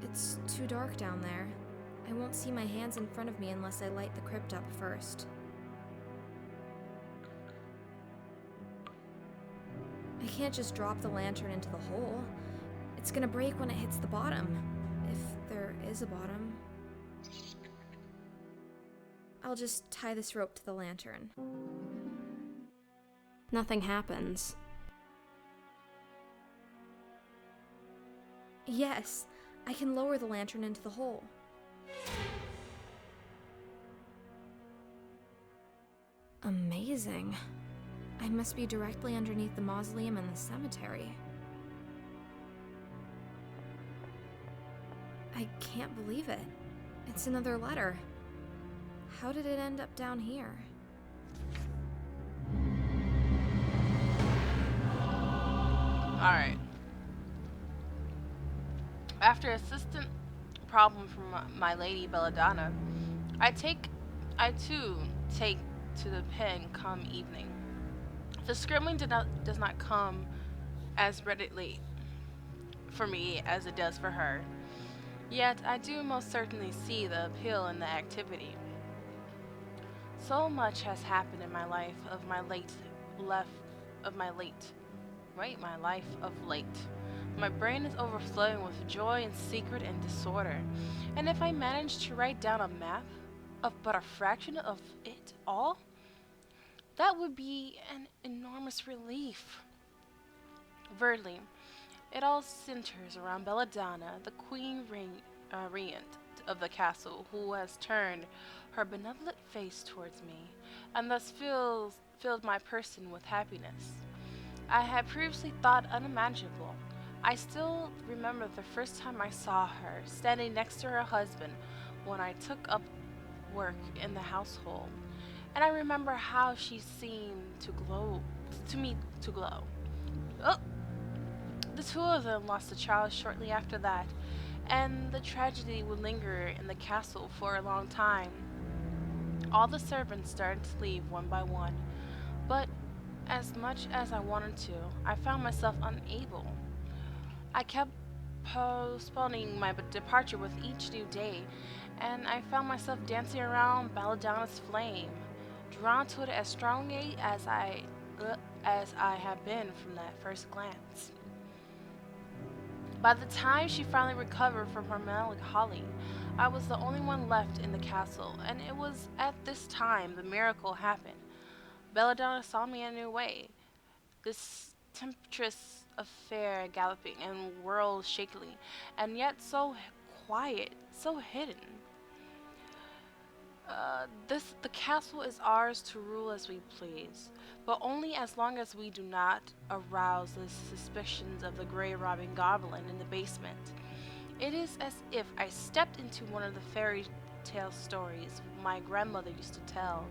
It's too dark down there. I won't see my hands in front of me unless I light the crypt up first. I can't just drop the lantern into the hole. It's gonna break when it hits the bottom. If there is a bottom. I'll just tie this rope to the lantern. Nothing happens. Yes, I can lower the lantern into the hole. Amazing. I must be directly underneath the mausoleum in the cemetery. I can't believe it. It's another letter. How did it end up down here? Alright. After assistant problem from my lady Belladonna, I too take to the pen come evening. The scribbling does not come as readily for me as it does for her. Yet I do most certainly see the appeal in the activity. So much has happened in my life of late. My brain is overflowing with joy and secret and disorder. And if I manage to write down a map of but a fraction of it all, that would be an enormous relief. Verily, it all centers around Belladonna, the regent of the castle, who has turned her benevolent face towards me, and thus filled my person with happiness I had previously thought unimaginable. I still remember the first time I saw her, standing next to her husband when I took up work in the household, and I remember how she seemed to glow, to glow. Oh, the two of them lost a child shortly after that, and the tragedy would linger in the castle for a long time. All the servants started to leave one by one, but as much as I wanted to, I found myself unable. I kept postponing my departure with each new day, and I found myself dancing around Belladonna's flame, drawn to it as strongly as I had been from that first glance. By the time she finally recovered from her melancholy, I was the only one left in the castle, and it was at this time the miracle happened. Belladonna saw me in a new way. This temptress affair galloping and whirled shakily, and yet so quiet, so hidden. The castle is ours to rule as we please, but only as long as we do not arouse the suspicions of the grey robbing goblin in the basement. It is as if I stepped into one of the fairy tale stories my grandmother used to tell.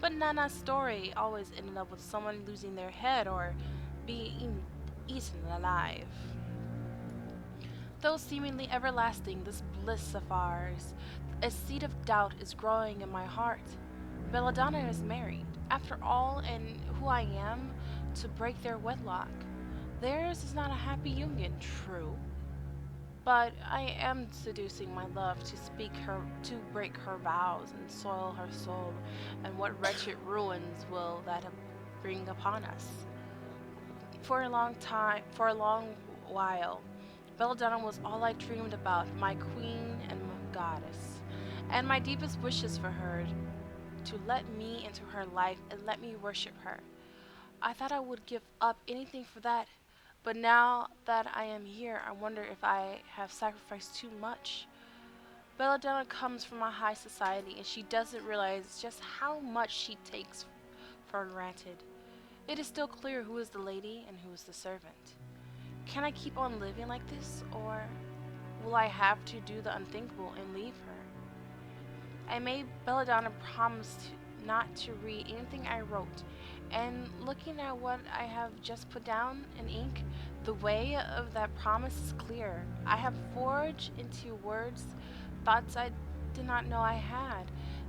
But Nana's story always ended up with someone losing their head or being eaten alive. Though seemingly everlasting, this bliss of ours, a seed of doubt is growing in my heart. Belladonna is married, after all, and who I am to break their wedlock. Theirs is not a happy union, true, but I am seducing my love to break her vows and soil her soul, and what wretched ruins will that bring upon us? For a long while, Belladonna was all I dreamed about, my queen and my goddess, and my deepest wishes for her to let me into her life and let me worship her. I thought I would give up anything for that, but now that I am here, I wonder if I have sacrificed too much. Belladonna comes from a high society, and she doesn't realize just how much she takes for granted. It is still clear who is the lady and who is the servant. Can I keep on living like this, or will I have to do the unthinkable and leave her? I made Belladonna promise not to read anything I wrote, and looking at what I have just put down in ink, the way of that promise is clear. I have forged into words thoughts I did not know I had,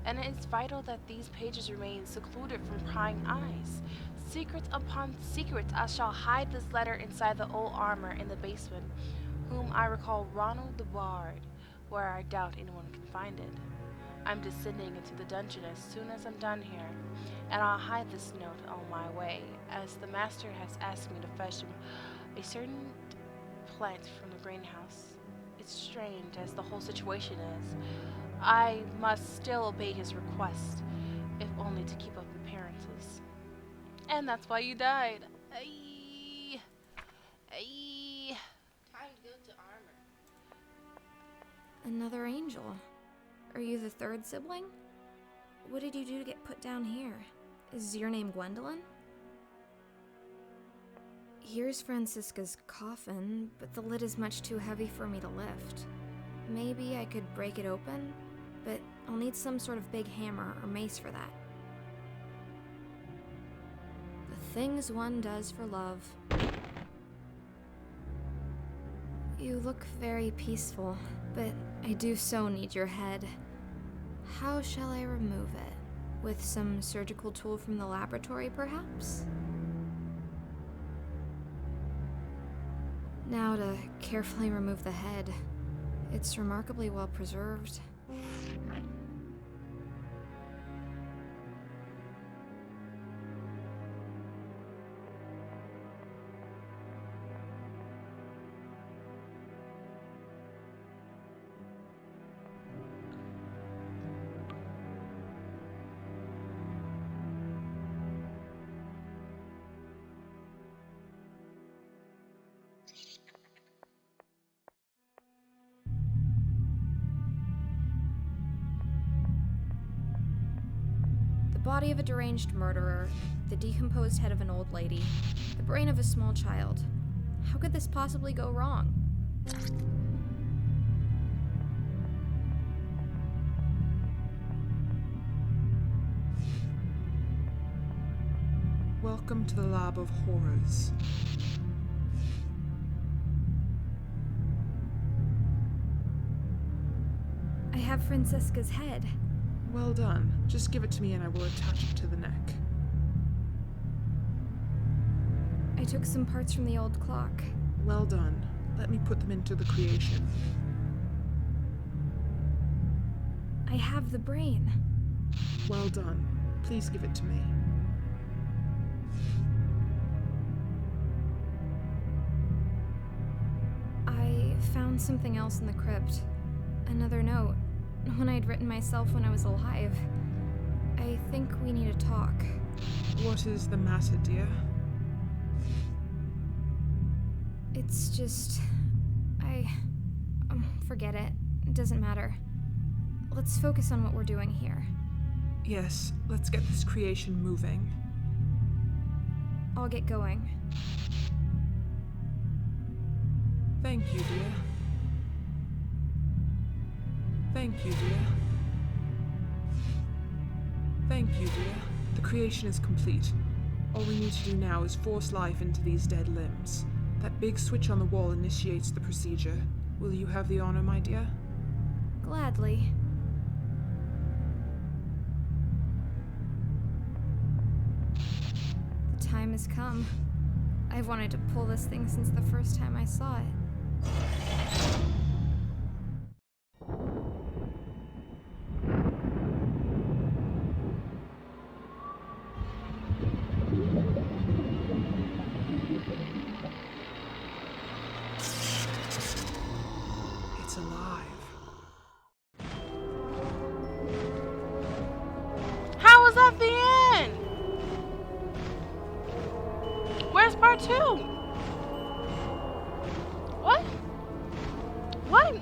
and it is vital that these pages remain secluded from prying eyes. Secret upon secret, I shall hide this letter inside the old armor in the basement, whom I recall Ronald the Bard, where I doubt anyone can find it. I'm descending into the dungeon as soon as I'm done here, and I'll hide this note on my way, as the master has asked me to fetch him a certain plant from the greenhouse. It's strange as the whole situation is. I must still obey his request, if only to keep up appearances. And that's why you died. Ay. Ay. Time to go to armor. Another angel. Are you the third sibling? What did you do to get put down here? Is your name Gwendolyn? Here's Francisca's coffin, but the lid is much too heavy for me to lift. Maybe I could break it open, but I'll need some sort of big hammer or mace for that. The things one does for love. You look very peaceful, but I do so need your head. How shall I remove it? With some surgical tool from the laboratory, perhaps? Now to carefully remove the head. It's remarkably well preserved. The body of a deranged murderer, the decomposed head of an old lady, the brain of a small child. How could this possibly go wrong? Welcome to the Lab of Horrors. I have Francisca's head. Well done. Just give it to me and I will attach it to the neck. I took some parts from the old clock. Well done. Let me put them into the creation. I have the brain. Well done. Please give it to me. I found something else in the crypt. Another note. One I'd written myself when I was alive. I think we need to talk. What is the matter, dear? It's just... forget it. It doesn't matter. Let's focus on what we're doing here. Yes, let's get this creation moving. I'll get going. Thank you, dear. Thank you, dear. Thank you, dear. The creation is complete. All we need to do now is force life into these dead limbs. That big switch on the wall initiates the procedure. Will you have the honor, my dear? Gladly. The time has come. I've wanted to pull this thing since the first time I saw it. It's alive. How was that the end? Where's part 2? What? What?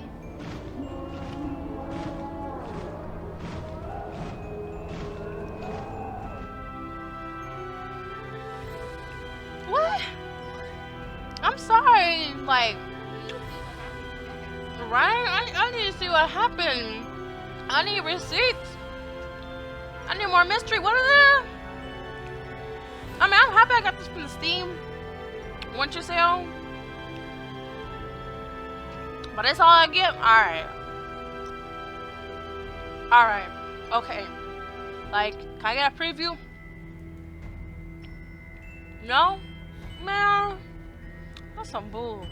What? I'm sorry, like, right? I need to see what happened. I need receipts. I need more mystery. What is it? I mean, I'm happy I got this from the Steam winter sale. But that's all I get? Alright. Alright. Okay. Like, can I get a preview? No? Man, that's some bull.